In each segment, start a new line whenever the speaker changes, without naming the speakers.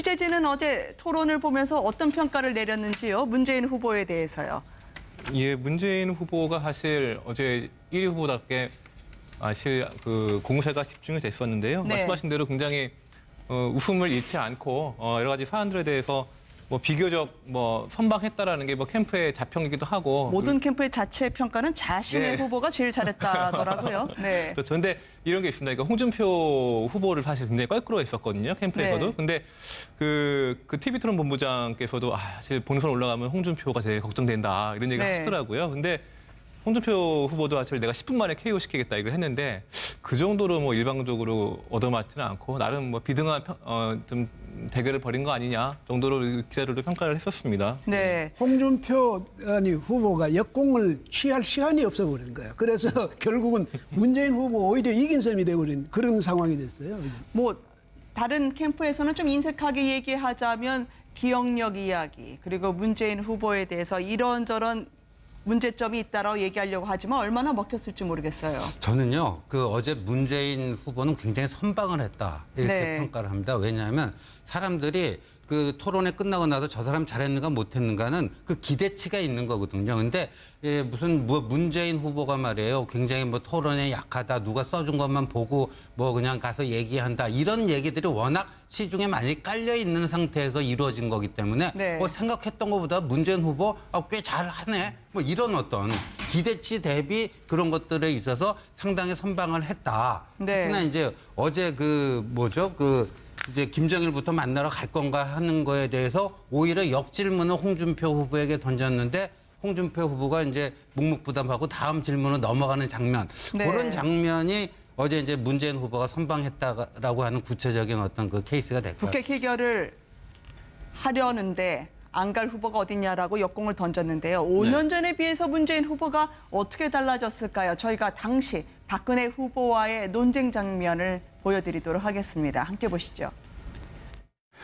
취재진은 어제 토론을 보면서 어떤 평가를 내렸는지요? 문재인 후보에 대해서요.
예, 문재인 후보가 사실 어제 1위 후보답게 사실 그 공세가 집중이 됐었는데요.
네.
말씀하신 대로 굉장히 웃음을 잃지 않고 여러 가지 사안들에 대해서 뭐 비교적 뭐 선방했다라는 게 뭐 캠프의 자평이기도 하고
모든 캠프의 자체 평가는 자신의
네.
후보가 제일 잘했다더라고요. 네.
그렇죠. 근데 이런 게 있습니다. 그러니까 홍준표 후보를 사실 굉장히 껄끄러워했었거든요. 캠프에서도.
네.
근데 그 TV 토론 본부장께서도 사실 본선 올라가면 홍준표가 제일 걱정된다 이런 얘기를
네.
하시더라고요. 근데 홍준표 후보도 사실 내가 10분 만에 KO 시키겠다 이걸 했는데 그 정도로 뭐 일방적으로 얻어맞지는 않고 나름 뭐 비등한 좀 대결을 벌인 거 아니냐 정도로 기자들도 평가를 했었습니다.
네.
홍준표 후보가 역공을 취할 시간이 없어버린 거예요. 그래서 결국은 문재인 후보 오히려 이긴 셈이 돼버린 그런 상황이 됐어요.
뭐 다른 캠프에서는 좀 인색하게 얘기하자면 기억력 이야기 그리고 문재인 후보에 대해서 이런저런 문제점이 있다라고 얘기하려고 하지만 얼마나 먹혔을지 모르겠어요.
저는요, 어제 문재인 후보는 굉장히 선방을 했다. 이렇게
네.
평가를 합니다. 왜냐하면 사람들이 그 토론회 끝나고 나서 저 사람 잘했는가 못했는가는 그 기대치가 있는 거거든요. 근데 무슨 문재인 후보가 말이에요. 굉장히 뭐 토론에 약하다. 누가 써준 것만 보고 뭐 그냥 가서 얘기한다. 이런 얘기들이 워낙 시중에 많이 깔려 있는 상태에서 이루어진 거기 때문에
네.
생각했던 것보다 문재인 후보 꽤 잘하네. 뭐 이런 어떤 기대치 대비 그런 것들에 있어서 상당히 선방을 했다.
네.
특히나 이제 어제 이제 김정일부터 만나러 갈 건가 하는 거에 대해서 오히려 역질문을 홍준표 후보에게 던졌는데 홍준표 후보가 이제 묵묵부담하고 다음 질문으로 넘어가는 장면.
네.
그런 장면이 어제 이제 문재인 후보가 선방했다라고 하는 구체적인 어떤 그 케이스가 될 거예요.
국회 개결을 하려는데 안 갈 후보가 어딨냐라고 역공을 던졌는데요. 5년 전에 비해서 문재인 후보가 어떻게 달라졌을까요? 저희가 당시 박근혜 후보와의 논쟁 장면을 보여드리도록 하겠습니다. 함께 보시죠.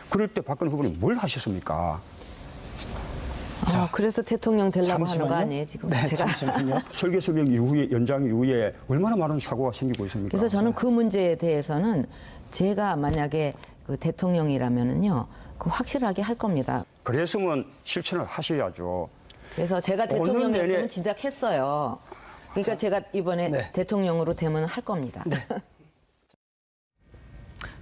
그럴 때 박근혜 후보는 뭘 하셨습니까?
그래서 대통령 되려고 하는 거 아니에요, 지금?
네,
제가.
잠시만요. 설계설령 이후에, 연장 이후에 얼마나 많은 사고가 생기고 있습니까?
그래서 저는 그 문제에 대해서는 제가 만약에 그 대통령이라면은요, 그 확실하게 할 겁니다.
그랬으면 실천을 하셔야죠.
그래서 제가
5년
대통령이었으면
내내-
진작 했어요. 그러니까 제가 이번에
네.
대통령으로 되면 할 겁니다.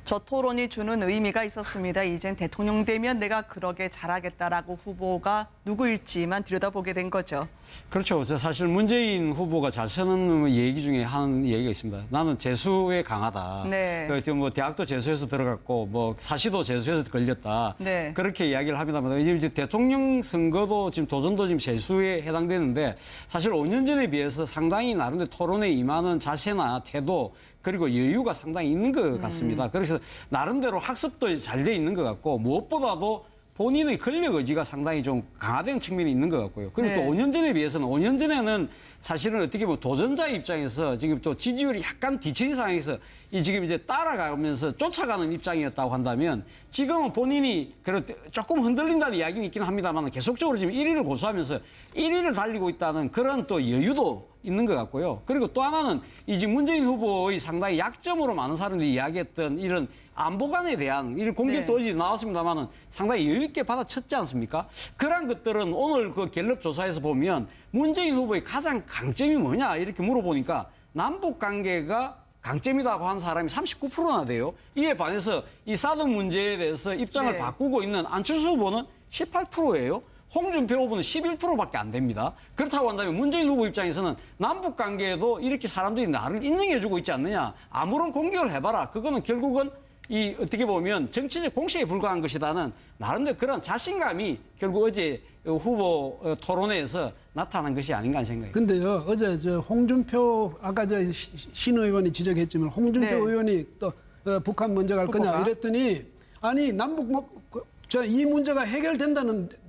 저 토론이 주는 의미가 있었습니다. 이젠 대통령 되면 내가 그러게 잘하겠다라고 후보가 누구일지만 들여다보게 된 거죠.
그렇죠. 사실 문재인 후보가 자신은 얘기 중에 하는 얘기가 있습니다. 나는 재수에 강하다.
네.
지금 뭐 대학도 재수해서 들어갔고 뭐 사시도 재수해서 걸렸다.
네.
그렇게 이야기를 합니다만 이제 대통령 선거도 지금 도전도 지금 재수에 해당되는데 사실 5년 전에 비해서 상당히 나름대로 토론에 임하는 자세나 태도 그리고 여유가 상당히 있는 것 같습니다. 그래서 나름대로 학습도 잘 돼 있는 것 같고 무엇보다도 본인의 권력 의지가 상당히 좀 강화된 측면이 있는 것 같고요. 그리고
네.
또 5년 전에 비해서는 5년 전에는 사실은 어떻게 보면 도전자 입장에서 지금 또 지지율이 약간 뒤처진 상황에서 지금 이제 따라가면서 쫓아가는 입장이었다고 한다면 지금은 본인이 조금 흔들린다는 이야기는 있긴 합니다만 계속적으로 지금 1위를 고수하면서 1위를 달리고 있다는 그런 또 여유도 있는 것 같고요. 그리고 또 하나는 이제 문재인 후보의 상당히 약점으로 많은 사람들이 이야기했던 이런 안보관에 대한 이런 공개 또
네.
나왔습니다만은 상당히 여유 있게 받아쳤지 않습니까? 그런 것들은 오늘 그 갤럽 조사에서 보면 문재인 후보의 가장 강점이 뭐냐 이렇게 물어보니까 남북 관계가 강점이라고 한 사람이 39%나 돼요. 이에 반해서 이 사드 문제에 대해서 입장을
네.
바꾸고 있는 안철수 후보는 18%예요. 홍준표 후보는 11%밖에 안 됩니다. 그렇다고 한다면 문재인 후보 입장에서는 남북 관계에도 이렇게 사람들이 나를 인정해주고 있지 않느냐. 아무런 공격을 해봐라. 그거는 결국은 이 어떻게 보면 정치적 공식에 불과한 것이다는 나름대로 그런 자신감이 결국 어제 후보 토론회에서 나타난 것이 아닌가 생각해요.
근데요, 어제 홍준표, 아까 신 의원이 지적했지만 홍준표
네.
의원이 또 북한 먼저 갈 거냐
후보가?
이랬더니 아니 이 문제가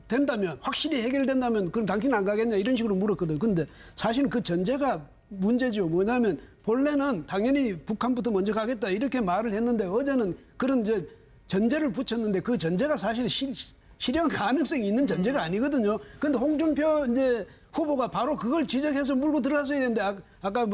된다면 확실히 해결된다면 그럼 당신 안 가겠냐 이런 식으로 물었거든. 근데 사실 그 전제가 문제죠. 뭐냐면 본래는 당연히 북한부터 먼저 가겠다 이렇게 말을 했는데 어제는 그런 전제를 붙였는데 그 전제가 사실 실현 가능성이 있는 전제가 아니거든요. 근데 홍준표 후보가 바로 그걸 지적해서 물고 들어갔어야 되는데 아까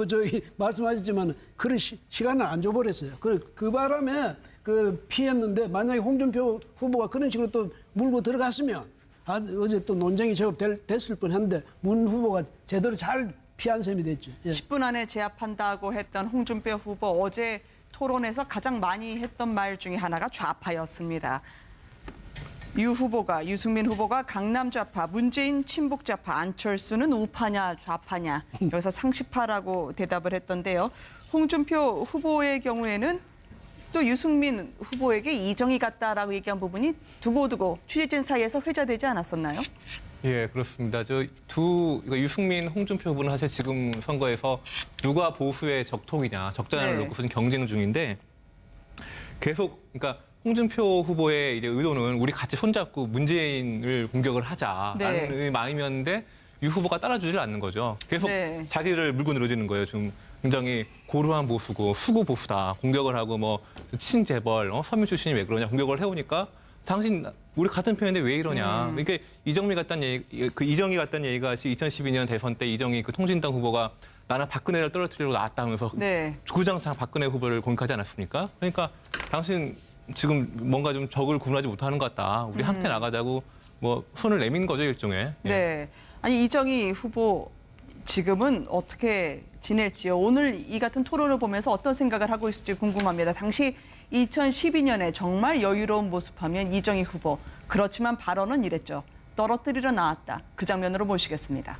말씀하셨지만 그런 시간을 안 줘버렸어요. 그 바람에 그 피했는데 만약에 홍준표 후보가 그런 식으로 또 물고 들어갔으면 어제 또 논쟁이 제법 됐을 뻔한데 문 후보가 제대로 잘 피한 셈이 됐죠. 예.
10분 안에 제압한다고 했던 홍준표 후보 어제 토론에서 가장 많이 했던 말 중에 하나가 좌파였습니다. 유승민 후보가 강남 좌파, 문재인 친북 좌파, 안철수는 우파냐 좌파냐 여기서 상식파라고 대답을 했던데요. 홍준표 후보의 경우에는 또 유승민 후보에게 이정이 같다라고 얘기한 부분이 두고두고 취재진 사이에서 회자되지 않았었나요?
예, 그렇습니다. 이거 유승민, 홍준표 후보는 사실 지금 선거에서 누가 보수의 적통이냐, 적자를
네.
놓고서 경쟁 중인데 계속 그러니까 홍준표 후보의 이제 의도는 우리 같이 손잡고 문재인을 공격을 하자라는
네.
마음이었는데 유 후보가 따라주질 않는 거죠. 계속
네.
자기를 물고 늘어지는 거예요. 좀 굉장히 고루한 보수고 수구 보수다. 공격을 하고 뭐 친재벌, 서민 출신이 왜 그러냐 공격을 해오니까 당신 우리 같은 편인데 왜 이러냐. 이게 이정이 같다는 얘기가 2012년 대선 때 이정이 그 통진당 후보가 나는 박근혜를 떨어뜨리려고 나왔다 하면서
네.
주구장창 박근혜 후보를 공격하지 않았습니까? 그러니까 당신 지금 뭔가 좀 적을 구분하지 못하는 것 같다. 우리 함께 나가자고 뭐 손을 내민 거죠, 일종의. 예.
네. 아니 이정희 후보 지금은 어떻게 지낼지요? 오늘 이 같은 토론을 보면서 어떤 생각을 하고 있을지 궁금합니다. 당시 2012년에 정말 여유로운 모습하면 이정희 후보. 그렇지만 발언은 이랬죠. 떨어뜨리러 나왔다. 그 장면으로 모시겠습니다.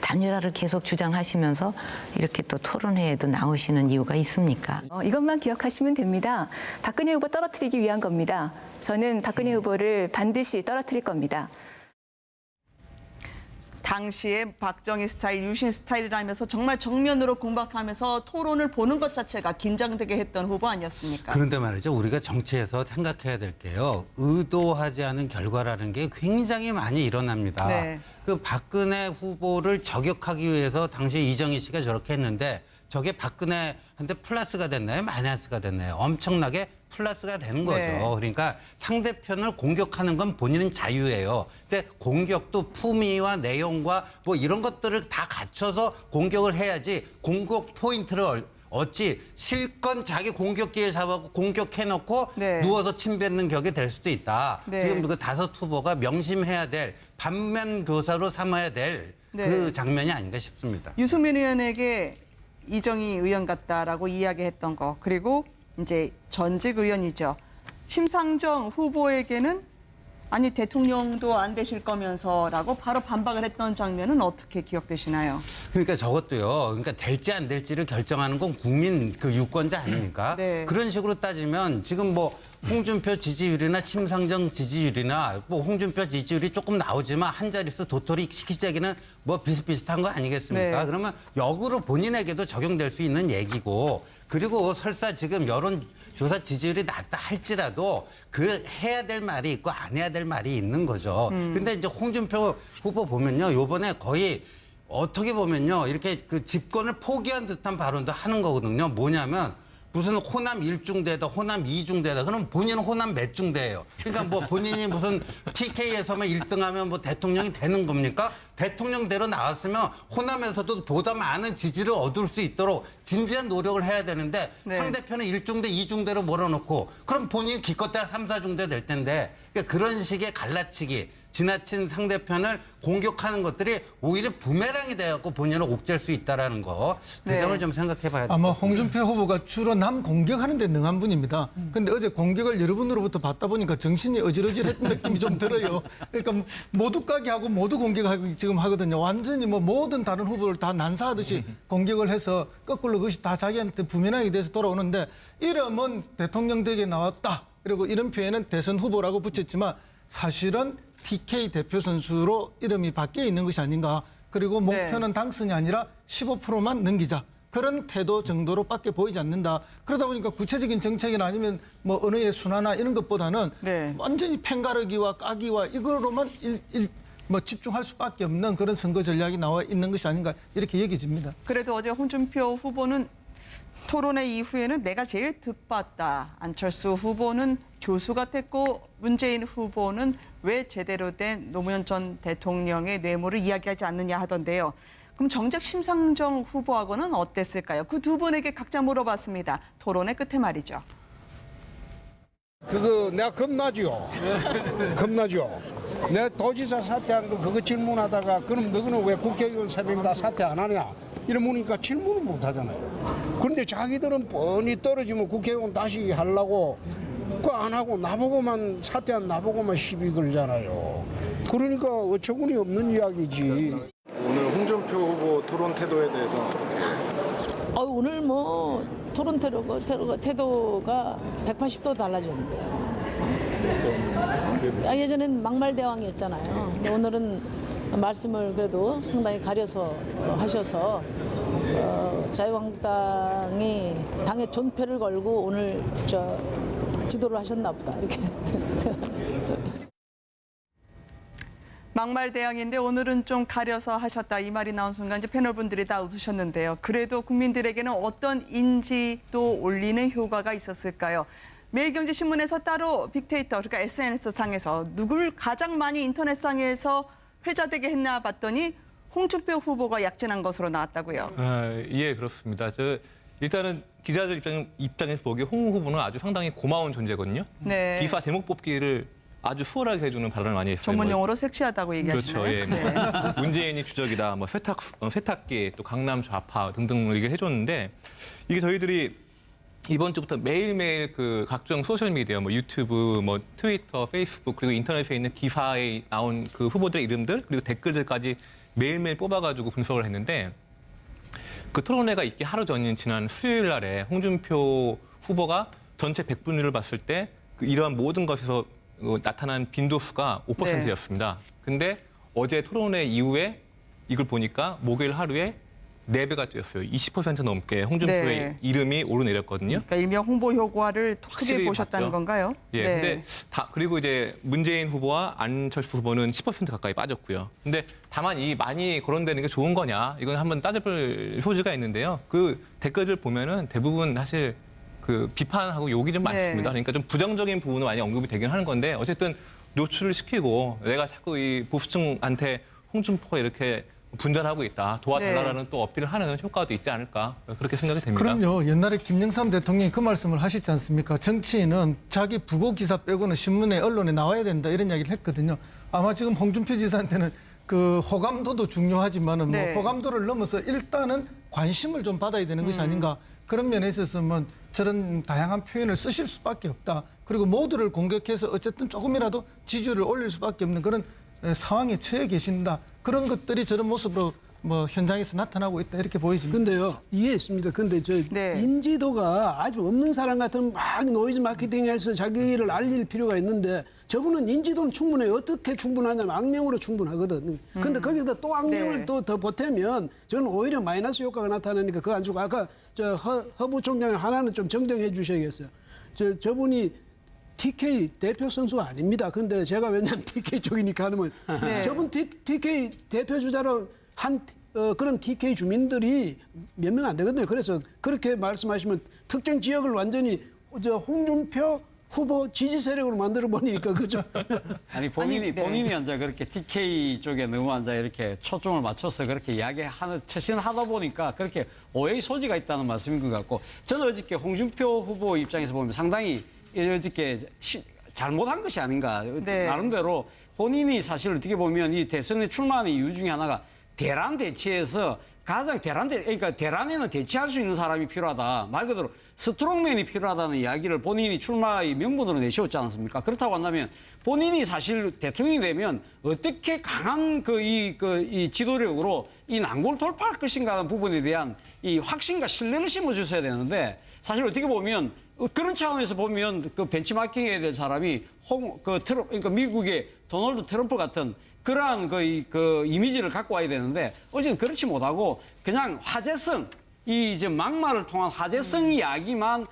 단일화를 계속 주장하시면서 이렇게 또 토론회에도 나오시는 이유가 있습니까?
이것만 기억하시면 됩니다. 박근혜 후보 떨어뜨리기 위한 겁니다. 저는 박근혜 후보를 반드시 떨어뜨릴 겁니다.
당시에 박정희 스타일, 유신 스타일이라면서 정말 정면으로 공박하면서 토론을 보는 것 자체가 긴장되게 했던 후보 아니었습니까?
그런데 말이죠. 우리가 정치에서 생각해야 될 게요. 의도하지 않은 결과라는 게 굉장히 많이 일어납니다.
네.
그 박근혜 후보를 저격하기 위해서 당시 이정희 씨가 저렇게 했는데 저게 박근혜한테 플러스가 됐나요? 마이너스가 됐나요? 엄청나게 플러스가 되는 거죠.
네.
그러니까 상대편을 공격하는 건 본인은 자유예요. 근데 공격도 품위와 내용과 뭐 이런 것들을 다 갖춰서 공격을 해야지 공격 포인트를 어찌 실컷 자기 공격기에 잡아고 공격해놓고
네.
누워서 침 뱉는 격이 될 수도 있다.
네.
지금 그 다섯 후보가 명심해야 될 반면 교사로 삼아야 될 그
네.
장면이 아닌가 싶습니다.
유승민 의원에게 이정희 의원 같다라고 이야기했던 거. 그리고 이제 전직 의원이죠. 심상정 후보에게는 아니 대통령도 안 되실 거면서라고 바로 반박을 했던 장면은 어떻게 기억되시나요?
그러니까 저것도요. 그러니까 될지 안 될지를 결정하는 건 국민 그 유권자 아닙니까?
네.
그런 식으로 따지면 지금 뭐 홍준표 지지율이나 심상정 지지율이나 뭐 홍준표 지지율이 조금 나오지만 한 자릿수 도토리 시키자기는 뭐 비슷비슷한 거 아니겠습니까?
네.
그러면 역으로 본인에게도 적용될 수 있는 얘기고 그리고 설사 지금 여론조사 지지율이 낮다 할지라도 그 해야 될 말이 있고 안 해야 될 말이 있는 거죠. 근데 이제 홍준표 후보 보면요. 요번에 거의 어떻게 보면요. 이렇게 그 집권을 포기한 듯한 발언도 하는 거거든요. 뭐냐면 무슨 호남 1중대다, 호남 2중대다. 그럼 본인은 호남 몇 중대예요? 그러니까 뭐 본인이 무슨 TK에서만 1등하면 뭐 대통령이 되는 겁니까? 대통령대로 나왔으면 호남에서도 보다 많은 지지를 얻을 수 있도록 진지한 노력을 해야 되는데
네.
상대편은 1중대, 2중대로 몰아놓고 그럼 본인이 기껏해야 3, 4중대 될 텐데 그러니까 그런 식의 갈라치기 지나친 상대편을 공격하는 것들이 오히려 부메랑이 돼갖고 본인을 옥죄할 수 있다라는 거. 그
네.
점을 좀 생각해 봐야 돼요.
아마 홍준표 후보가 주로 남 공격하는 데 능한 분입니다. 근데 어제 공격을 여러분으로부터 받다 보니까 정신이 어질어질했던 느낌이 좀 들어요. 그러니까 모두 까기하고 모두 공격하고 지금 하거든요. 완전히 뭐 모든 다른 후보를 다 난사하듯이 공격을 해서 거꾸로 그것이 다 자기한테 부면하게 돼서 돌아오는데 이름은 대통령 댁에 나왔다. 그리고 이런 표현은 대선 후보라고 붙였지만 사실은 TK 대표 선수로 이름이 바뀌어 있는 것이 아닌가. 그리고 목표는 당선이 아니라 15%만 넘기자. 그런 태도 정도로밖에 보이지 않는다. 그러다 보니까 구체적인 정책이나 아니면 뭐 언어의 순화나 이런 것보다는
네.
완전히 팽가르기와 까기와 이거로만 뭐 집중할 수밖에 없는 그런 선거 전략이 나와 있는 것이 아닌가 이렇게 여겨집니다.
그래도 어제 홍준표 후보는 토론회 이후에는 내가 제일 득봤다. 안철수 후보는 교수 같았고 문재인 후보는 왜 제대로 된 노무현 전 대통령의 뇌물을 이야기하지 않느냐 하던데요. 그럼 정작 심상정 후보하고는 어땠을까요? 그 두 분에게 각자 물어봤습니다. 토론의 끝에 말이죠.
그거 내가 겁나죠. 겁나죠. 내가 도지사 사퇴한 거 그거 질문하다가 그럼 너희는 왜 국회의원 3명 다 사퇴 안 하냐? 이러니까 질문을 못 하잖아요. 그런데 자기들은 뻔히 떨어지면 국회의원 다시 하려고 그거 안 하고 나보고만 사퇴한 나보고만 시비 걸잖아요. 그러니까 어처구니 없는 이야기지.
오늘 홍준표 후보 토론 태도에 대해서
오늘 뭐 토론 태도가 180도 달라졌는데요. 예전엔 막말 대왕이었잖아요. 근데 오늘은 말씀을 그래도 상당히 가려서 하셔서 자유한국당이 당의 존폐를 걸고 오늘 지도를 하셨나 보다 이렇게.
막말 대항인데 오늘은 좀 가려서 하셨다 이 말이 나온 순간 이제 패널분들이 다 웃으셨는데요. 그래도 국민들에게는 어떤 인지도 올리는 효과가 있었을까요? 매일경제신문에서 따로 빅데이터 그러니까 SNS상에서 누굴 가장 많이 인터넷상에서 회자되게 했나 봤더니 홍준표 후보가 약진한 것으로 나왔다고요.
예, 그렇습니다. 일단은 기자들 입장에서 보기에 홍 후보는 아주 상당히 고마운 존재거든요.
네.
기사 제목 뽑기를 아주 수월하게 해주는 발언을 많이 했어요.
전문 용어로 섹시하다고 얘기하시네요.
그렇죠. 예. 뭐 문재인이 주적이다, 뭐 세탁기, 또 강남 좌파 등등 얘기를 해줬는데 이게 저희들이 이번 주부터 매일매일 그 각종 소셜 미디어, 뭐 유튜브, 뭐 트위터, 페이스북 그리고 인터넷에 있는 기사에 나온 그 후보들의 이름들 그리고 댓글들까지 매일매일 뽑아가지고 분석을 했는데 그 토론회가 있기 하루 전인 지난 수요일 날에 홍준표 후보가 전체 100분위를 봤을 때 그 이러한 모든 것에서 나타난 빈도수가 5%였습니다. 근데 어제 토론회 이후에 이걸 보니까 목요일 하루에 4배가 뛰었어요. 20% 넘게 홍준표의 이름이 오르내렸거든요.
그러니까 일명 홍보 효과를 크게 보셨다는
봤죠.
건가요?
예. 근데 그리고 이제 문재인 후보와 안철수 후보는 10% 가까이 빠졌고요. 근데 다만 이 많이 거론되는 게 좋은 거냐? 이건 한번 따져볼 소지가 있는데요. 그 댓글들 보면은 대부분 사실 그 비판하고 욕이 좀 많습니다. 그러니까 좀 부정적인 부분은 많이 언급이 되긴 하는 건데 어쨌든 노출을 시키고 내가 자꾸 이 보수층한테 홍준표가 이렇게 분전하고 있다. 도와달라는 또 어필을 하는 효과도 있지 않을까 그렇게 생각이 됩니다.
그럼요. 옛날에 김영삼 대통령이 그 말씀을 하셨지 않습니까? 정치인은 자기 부고 기사 빼고는 신문에 언론에 나와야 된다 이런 이야기를 했거든요. 아마 지금 홍준표 지사한테는 그 호감도도 중요하지만은 뭐 호감도를 넘어서 일단은 관심을 좀 받아야 되는 것이 아닌가 그런 면에 있어서는 저런 다양한 표현을 쓰실 수밖에 없다. 그리고 모두를 공격해서 어쨌든 조금이라도 지지율을 올릴 수밖에 없는 그런 상황에 처해 계신다. 그런 것들이 저런 모습으로 뭐 현장에서 나타나고 있다 이렇게 보여집니다.
근데요 이해했습니다. 근데 인지도가 아주 없는 사람 같은 막 노이즈 마케팅해서 자기를 알릴 필요가 있는데 저분은 인지도는 충분해요. 어떻게 충분하냐면 악명으로 충분하거든. 근데 거기다 또 악명을 또 더 보태면 저는 오히려 마이너스 효과가 나타나니까 그거 안 주고 아까 허 부총장 하나는 좀 정정해 주셔야겠어요. 저분이 TK 대표 선수가 아닙니다. 근데 제가 왜냐면 TK 쪽이니까 하면 저분 TK 대표 주자로 한 그런 TK 주민들이 몇 명 안 되거든요. 그래서 그렇게 말씀하시면 특정 지역을 완전히 홍준표 후보 지지 세력으로 만들어 버리니까 그죠?
아니 본인이 앉아 그렇게 TK 쪽에 너무 앉아 이렇게 초점을 맞춰서 그렇게 이야기하는 처신하다 보니까 그렇게 오해의 소지가 있다는 말씀인 것 같고 저는 어저께 홍준표 후보 입장에서 보면 상당히 어저께 잘못한 것이 아닌가 나름대로 본인이 사실 어떻게 보면 이 대선에 출마하는 이유 중에 하나가 대란 대치에서 가장 그러니까 대란에는 대치할 수 있는 사람이 필요하다. 말 그대로 스트롱맨이 필요하다는 이야기를 본인이 출마의 명분으로 내세웠지 않습니까? 그렇다고 한다면 본인이 사실 대통령이 되면 어떻게 강한 이 지도력으로 이 난고를 돌파할 것인가 하는 부분에 대한 이 확신과 신뢰를 심어주셔야 되는데 사실 어떻게 보면 그런 차원에서 보면 그 벤치마킹해야 될 사람이 그러니까 미국의 도널드 트럼프 같은 그러한 그 이미지를 갖고 와야 되는데 어제는 그렇지 못하고 그냥 화제성 이제 막말을 통한 화제성 이야기만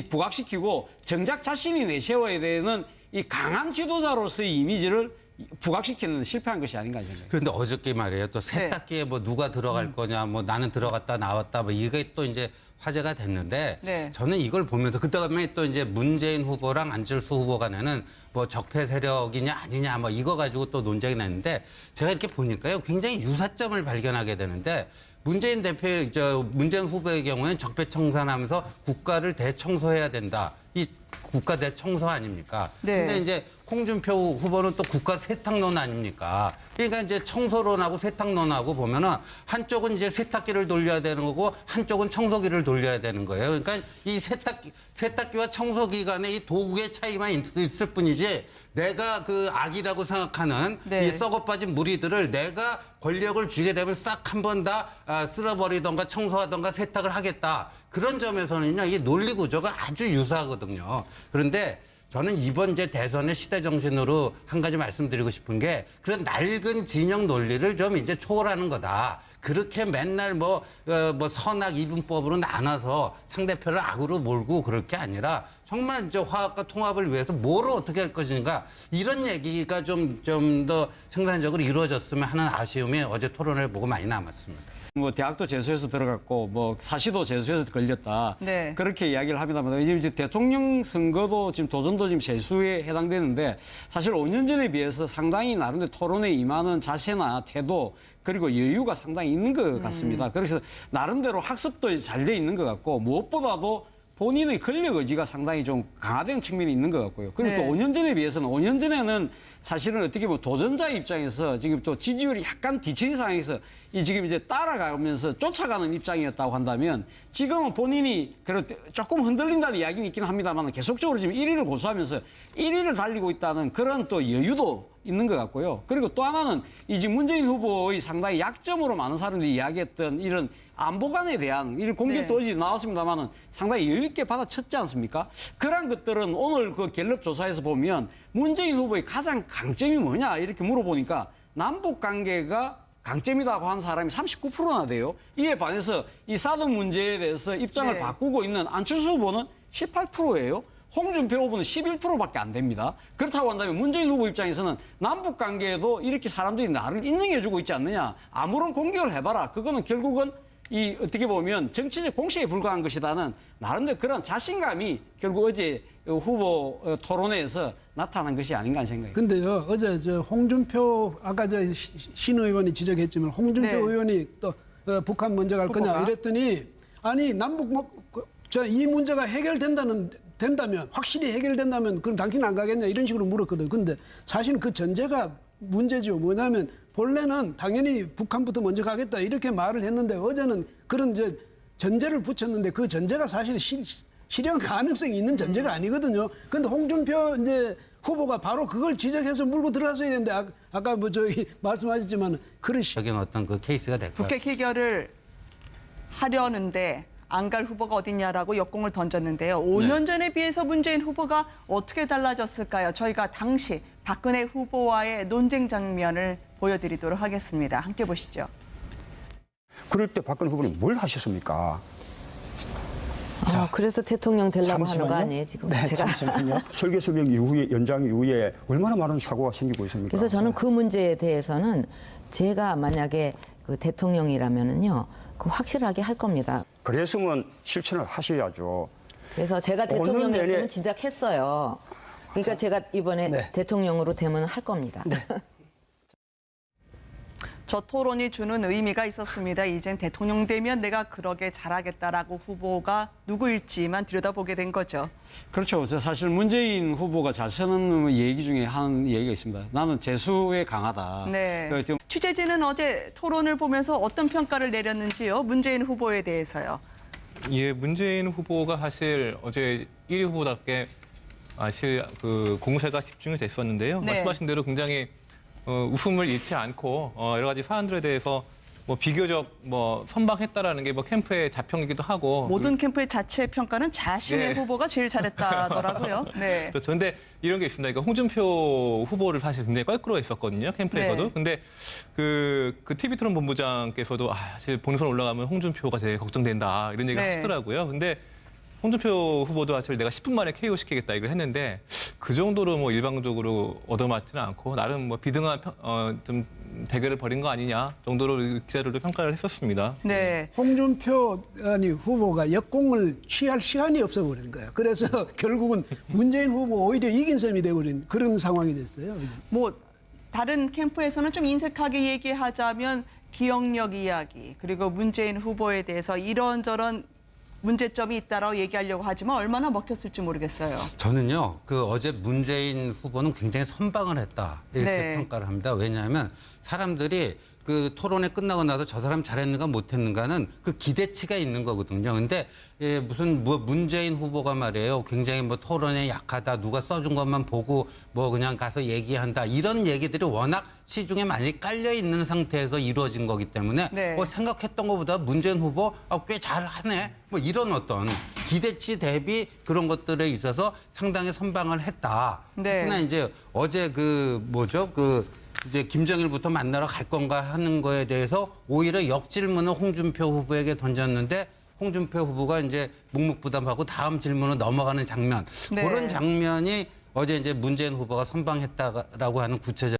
부각시키고 정작 자신이 내세워야 되는 이 강한 지도자로서의 이미지를 부각시키는 실패한 것이 아닌가 생각해요.
그런데 어저께 말이에요. 또 세탁기에 뭐 누가 들어갈 거냐, 뭐 나는 들어갔다 나왔다, 뭐 이게 또 이제 화제가 됐는데
네.
저는 이걸 보면서 그다음에 또 이제 문재인 후보랑 안철수 후보 간에는 뭐 적폐 세력이냐 아니냐 뭐 이거 가지고 또 논쟁이 났는데 제가 이렇게 보니까요 굉장히 유사점을 발견하게 되는데 문재인 문재인 후보의 경우는 적폐 청산하면서 국가를 대청소해야 된다. 이 국가 대청소 아닙니까?
네.
근데 이제 홍준표 후보는 또 국가 세탁론 아닙니까? 그러니까 이제 청소론하고 세탁론하고 보면은 한쪽은 이제 세탁기를 돌려야 되는 거고 한쪽은 청소기를 돌려야 되는 거예요. 그러니까 이 세탁기와 청소기 간의 이 도구의 차이만 있을 뿐이지 내가 그 악이라고 생각하는
네.
이 썩어 빠진 무리들을 내가 권력을 쥐게 되면 싹 한 번 다 쓸어버리던가 청소하던가 세탁을 하겠다. 그런 점에서는요, 이 논리 구조가 아주 유사하거든요. 그런데 저는 이번 이제 대선의 시대 정신으로 한 가지 말씀드리고 싶은 게 그런 낡은 진영 논리를 좀 이제 초월하는 거다. 그렇게 맨날 뭐 선악 이분법으로 나눠서 상대편을 악으로 몰고 그럴 게 아니라 정말 이제 화합과 통합을 위해서 뭐를 어떻게 할 것인가 이런 얘기가 좀 더 생산적으로 이루어졌으면 하는 아쉬움이 어제 토론을 보고 많이 남았습니다.
뭐 대학도 재수해서 들어갔고 뭐 사시도 재수해서 걸렸다.
네.
그렇게 이야기를 합니다만 지금 이제 대통령 선거도 지금 도전도 지금 재수에 해당되는데 사실 5년 전에 비해서 상당히 나름대로 토론에 임하는 자세나 태도 그리고 여유가 상당히 있는 것 같습니다. 그래서 나름대로 학습도 잘 돼 있는 것 같고 무엇보다도 본인의 권력 의지가 상당히 좀 강화된 측면이 있는 것 같고요. 그리고
네.
또 5년 전에 비해서는 5년 전에는 사실은 어떻게 보면 도전자 입장에서 지금 또 지지율이 약간 뒤처진 상황에서 이 지금 이제 따라가면서 쫓아가는 입장이었다고 한다면 지금은 본인이 그래도 조금 흔들린다는 이야기는 있긴 합니다만 계속적으로 지금 1위를 고수하면서 1위를 달리고 있다는 그런 또 여유도 있는 것 같고요. 그리고 또 하나는 이 지금 문재인 후보의 상당히 약점으로 많은 사람들이 이야기했던 이런 안보관에 대한 이런 공격도 어제 나왔습니다만은 상당히 여유 있게 받아쳤지 않습니까? 그런 것들은 오늘 그 갤럽 조사에서 보면 문재인 후보의 가장 강점이 뭐냐 이렇게 물어보니까 남북 관계가 강점이라고 한 사람이 39%나 돼요. 이에 반해서 이 사드 문제에 대해서 입장을
네.
바꾸고 있는 안철수 후보는 18%예요. 홍준표 후보는 11%밖에 안 됩니다. 그렇다고 한다면 문재인 후보 입장에서는 남북 관계에도 이렇게 사람들이 나를 인정해주고 있지 않느냐. 아무런 공격을 해봐라. 그거는 결국은 이 어떻게 보면 정치적 공식에 불과한 것이다는 나름대로 그런 자신감이 결국 어제 후보 토론회에서 나타난 것이 아닌가 하는 생각이에요.
근데요, 어제 홍준표, 아까 신 의원이 지적했지만 홍준표
네.
의원이 또 북한 먼저 갈 거냐
후보가?
이랬더니 아니 남북 이 문제가 된다면 확실히 해결된다면 그럼 당신 안 가겠냐 이런 식으로 물었거든. 근데 사실 그 전제가 문제죠. 뭐냐면 본래는 당연히 북한부터 먼저 가겠다 이렇게 말을 했는데 어제는 그런 이제 전제를 붙였는데 그 전제가 사실 실현 가능성이 있는 전제가 아니거든요. 그런데 홍준표 이제 후보가 바로 그걸 지적해서 물고 들어갔어야 되는데 아까 뭐 저기 말씀하셨지만 그런
여기는 어떤 그 케이스가 될 거예요.
국회 해결을 하려는데 안 갈 후보가 어딨냐라고 역공을 던졌는데요. 5년 전에 비해서 문재인 후보가 어떻게 달라졌을까요? 저희가 당시 박근혜 후보와의 논쟁 장면을 보여드리도록 하겠습니다. 함께 보시죠.
그럴 때 박근혜 후보는 뭘 하셨습니까?
그래서 대통령 되려고 하는 거
잠시만요.
아니에요, 지금?
네,
제가.
잠시만요. 설계수명 이후에 연장 이후에 얼마나 많은 사고가 생기고 있습니까?
그래서 저는 그 문제에 대해서는 제가 만약에 그 대통령이라면은요, 그 확실하게 할 겁니다.
그랬으면 실천을 하셔야죠.
그래서 제가
5년
대통령이었으면
내내
진작 했어요. 그러니까 제가 이번에
네.
대통령으로 되면 할 겁니다.
저 토론이 주는 의미가 있었습니다. 이젠 대통령 되면 내가 그러게 잘하겠다라고 후보가 누구일지만 들여다보게 된 거죠.
그렇죠. 사실 문재인 후보가 자신은 얘기 중에 한 얘기가 있습니다. 나는 재수에 강하다.
네.
지금
취재진은 어제 토론을 보면서 어떤 평가를 내렸는지요? 문재인 후보에 대해서요.
예, 문재인 후보가 사실 어제 1위 후보답게 사실 그 공세가 집중이 됐었는데요.
네.
말씀하신 대로 굉장히 웃음을 잃지 않고 여러 가지 사안들에 대해서 뭐 비교적 뭐 선방했다라는 게 뭐 캠프의 자평이기도 하고
모든 캠프의 자체 평가는 자신의
네.
후보가 제일 잘했다더라고요. 네.
그렇죠. 근데 이런 게 있습니다. 그러니까 홍준표 후보를 사실 굉장히 껄끄러워했었거든요. 캠프에서도.
네.
근데 그 TV 토론 본부장께서도 사실 본선 올라가면 홍준표가 제일 걱정된다 이런 얘기를
네.
하시더라고요. 근데 홍준표 후보도 사실 내가 10분 만에 KO 시키겠다 이걸 했는데 그 정도로 뭐 일방적으로 얻어맞지는 않고 나름 뭐 비등한 좀 대결을 벌인 거 아니냐 정도로 기자들도 평가를 했었습니다.
네.
홍준표 후보가 역공을 취할 시간이 없어버린 거예요. 그래서 결국은 문재인 후보 오히려 이긴 셈이 돼버린 그런 상황이 됐어요.
뭐 다른 캠프에서는 좀 인색하게 얘기하자면 기억력 이야기 그리고 문재인 후보에 대해서 이런저런 문제점이 있다라고 얘기하려고 하지만 얼마나 먹혔을지 모르겠어요.
저는요, 어제 문재인 후보는 굉장히 선방을 했다. 이렇게
네.
평가를 합니다. 왜냐하면 사람들이 토론회 끝나고 나서 저 사람 잘했는가 못했는가는 그 기대치가 있는 거거든요. 근데 무슨 문재인 후보가 말이에요. 굉장히 토론에 약하다. 누가 써준 것만 보고 그냥 가서 얘기한다. 이런 얘기들이 워낙 시중에 많이 깔려 있는 상태에서 이루어진 거기 때문에
네.
생각했던 것보다 문재인 후보 꽤 잘하네. 이런 어떤 기대치 대비 그런 것들에 있어서 상당히 선방을 했다.
네.
특히나 이제 어제 이제 김정일부터 만나러 갈 건가 하는 거에 대해서 오히려 역질문을 홍준표 후보에게 던졌는데 홍준표 후보가 이제 묵묵부담하고 다음 질문으로 넘어가는 장면.
네.
그런 장면이 어제 이제 문재인 후보가 선방했다라고 하는 구체적